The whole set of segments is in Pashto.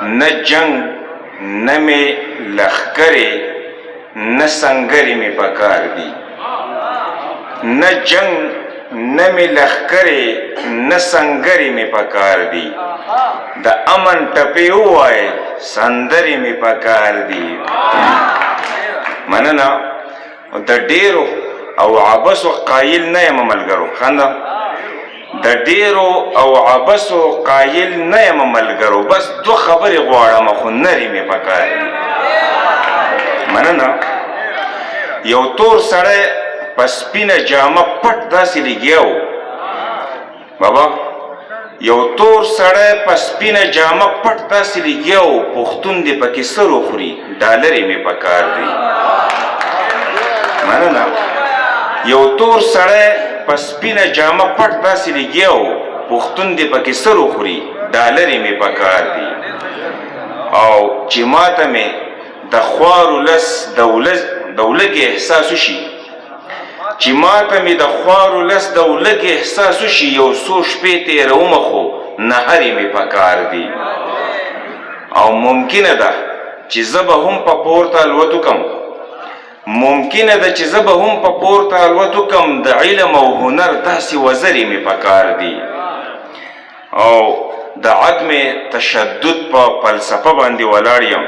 نه جنگ نه می لخکرې نه سنگرې می پکار دي نه جنگ نه می لخکرې نه سنگرې می پکار دي د امن ټپې ووایې سندرې می پکار دي. مننه. د ډېرو او عبسو قایل نه یم ملګرو. خنده. د ډېرو او عبسو قایل نه یم ملګرو، بس دو خبرې غواړم خو نرې مې پکار دي. مننه. یو تور سړی په سپینه جامه پټ داسې لګیا و. بابا یو تور سړی په سپینه جامه پټ داسې لګیا و، پښتون دې پکې سر وخوري ډالرې مې پکار دي. مننه. یو تور سړی په سپینه جامه پټ داسې لګیا و، پښتون دې پکې سر وخوري ډالرې مې پکار دي. او چې ماته مې د خوارو لس د ولږې احساس وشي، چې ماته مې د خوارو لس د ولږې احساس وشي، یو څو شپې تېرومه خو نهرې مې پکار دي. او ممکنه ده چې زه به هم په پورته الوت وکم، ممکنه ده چې زه به هم په پورته الوت وکم، د علم او هنر داسې وزرې مې پکار دي. او د عدم تشدد په فلسفه باندې ولاړ یم،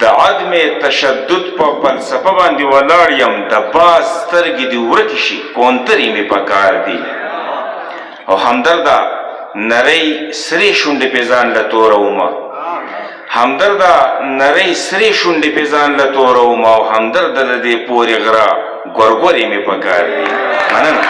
د عدم تشدد په فلسفه باندې ولاړ یم، د باز سترګې دې ورکې شي کونترې مې پکار دي. او همدرده نرۍ سرې شونډې پې ځان له تورومه، همدرده نرۍ سرې شونډې پې ځان له تورومه، او همدرده د دې پورې غره ګورګورې مې پکار دي. مننه.